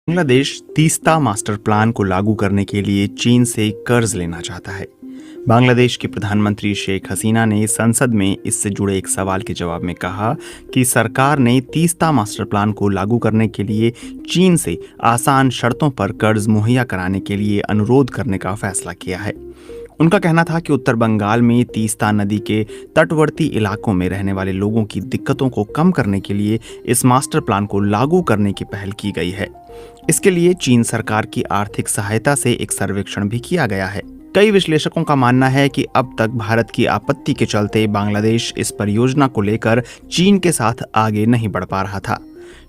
Bangladesh Teesta master plan को लागू करने के लिए चीन से कर्ज लेना चाहता है। बांग्लादेश की प्रधानमंत्री शेख हसीना ने संसद में इससे जुड़े एक सवाल के जवाब में कहा कि सरकार ने तीस्ता मास्टर प्लान को लागू करने के लिए चीन से आसान शर्तों पर कर्ज मुहैया कराने के लिए अनुरोध करने का फैसला किया है। उनका कहना था कि उत्तर बंगाल में तीस्ता नदी के तटवर्ती इलाकों में रहने वाले लोगों की दिक्कतों को कम करने के लिए इस मास्टर प्लान को लागू करने की पहल की गई है। इसके लिए चीन सरकार की आर्थिक सहायता से एक सर्वेक्षण भी किया गया है। कई विश्लेषकों का मानना है कि अब तक भारत की आपत्ति के चलते बांग्लादेश इस परियोजना को लेकर चीन के साथ आगे नहीं बढ़ पा रहा था।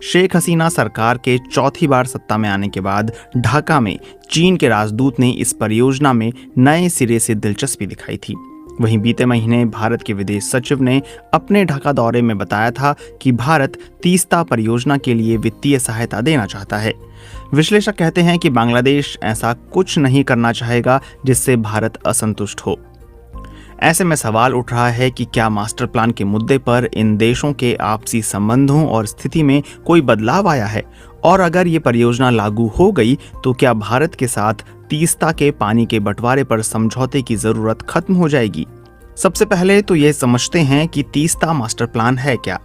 शेख हसीना सरकार के चौथी बार सत्ता में आने के बाद ढाका में चीन के राजदूत ने इस परियोजना में नए सिरे से दिलचस्पी दिखाई थी। वहीं बीते महीने भारत के विदेश सचिव ने अपने ढाका दौरे में बताया था कि भारत तीस्ता परियोजना के लिए वित्तीय सहायता देना चाहता है। विश्लेषक कहते हैं कि बांग्लादेश ऐसा कुछ नहीं करना चाहेगा जिससे भारत असंतुष्ट हो। ऐसे में सवाल उठ रहा है कि क्या मास्टर प्लान के मुद्दे पर इन देशों के आपसी संबंधों और स्थिति में कोई बदलाव आया है, और अगर ये परियोजना लागू हो गई तो क्या भारत के साथ तीस्ता के पानी के बंटवारे पर समझौते की जरूरत खत्म हो जाएगी। सबसे पहले तो ये समझते हैं कि तीस्ता मास्टर प्लान है क्या।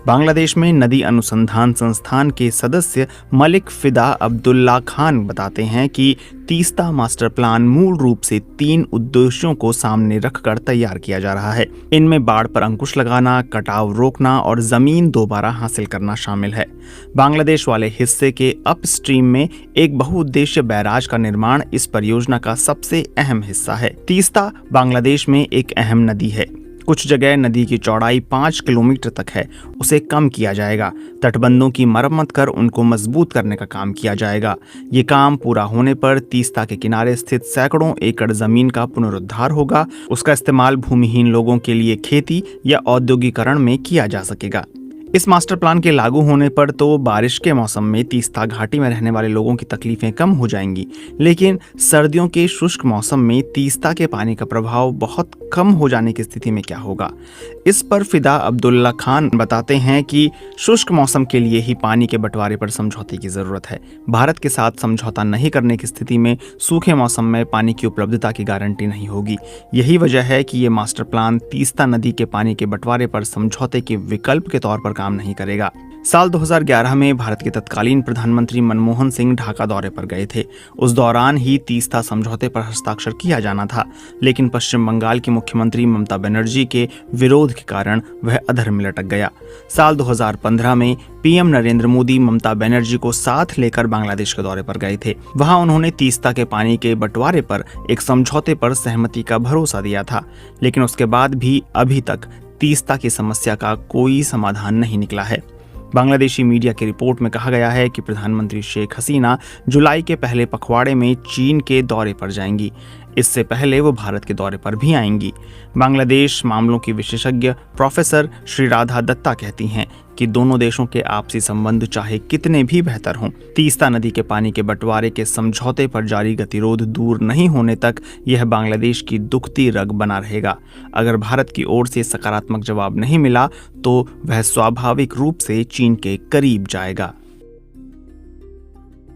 बांग्लादेश में नदी अनुसंधान संस्थान के सदस्य मलिक फिदा अब्दुल्ला खान बताते हैं कि तीस्ता मास्टर प्लान मूल रूप से 3 उद्देश्यों को सामने रखकर तैयार किया जा रहा है। इनमें बाढ़ पर अंकुश लगाना, कटाव रोकना और जमीन दोबारा हासिल करना शामिल है। बांग्लादेश वाले हिस्से के अपस्ट्रीम में एक बहुउद्देश्य बैराज का निर्माण इस परियोजना का सबसे अहम हिस्सा है। तीस्ता बांग्लादेश में एक अहम नदी है। कुछ जगह नदी की चौड़ाई 5 किलोमीटर तक है, उसे कम किया जाएगा। तटबंधों की मरम्मत कर उनको मजबूत करने का काम किया जाएगा। ये काम पूरा होने पर तीस्ता के किनारे स्थित सैकड़ों एकड़ जमीन का पुनरुद्धार होगा। उसका इस्तेमाल भूमिहीन लोगों के लिए खेती या औद्योगिकरण में किया जा सकेगा। इस मास्टर प्लान के लागू होने पर तो बारिश के मौसम में तीस्ता घाटी में रहने वाले लोगों की तकलीफें कम हो जाएंगी, लेकिन सर्दियों के शुष्क मौसम में तीस्ता के पानी का प्रभाव बहुत कम हो जाने की स्थिति में क्या होगा। इस पर फिदा अब्दुल्ला खान बताते हैं कि शुष्क मौसम के लिए ही पानी के बंटवारे पर समझौते की जरूरत है। भारत के साथ समझौता नहीं करने की स्थिति में सूखे मौसम में पानी की उपलब्धता की गारंटी नहीं होगी। यही वजह है कि ये मास्टर प्लान तीस्ता नदी के पानी के बंटवारे पर समझौते के विकल्प के तौर पर काम नहीं करेगा। साल 2011 में भारत के तत्कालीन प्रधानमंत्री मनमोहन सिंह ढाका दौरे पर गए थे। उस दौरान ही तीस्ता समझौते पर हस्ताक्षर किया जाना था, लेकिन पश्चिम बंगाल की मुख्यमंत्री ममता बनर्जी के विरोध के कारण वह अधर में लटक गया। साल 2015 में पीएम नरेंद्र मोदी ममता बनर्जी को साथ लेकर बांग्लादेश के दौरे पर गए थे। वहां उन्होंने तीस्ता के पानी के बंटवारे पर एक समझौते पर सहमति का भरोसा दिया था, लेकिन उसके बाद भी अभी तक तीस्ता की समस्या का कोई समाधान नहीं निकला है। बांग्लादेशी मीडिया की रिपोर्ट में कहा गया है कि प्रधानमंत्री शेख हसीना जुलाई के पहले पखवाड़े में चीन के दौरे पर जाएंगी। इससे पहले वो भारत के दौरे पर भी आएंगी। बांग्लादेश मामलों की विशेषज्ञ प्रोफेसर श्री राधा दत्ता कहती हैं कि दोनों देशों के आपसी संबंध चाहे कितने भी बेहतर हों, तीस्ता नदी के पानी के बंटवारे के समझौते पर जारी गतिरोध दूर नहीं होने तक यह बांग्लादेश की दुखती रग बना रहेगा। अगर भारत की ओर से सकारात्मक जवाब नहीं मिला तो वह स्वाभाविक रूप से चीन के करीब जाएगा।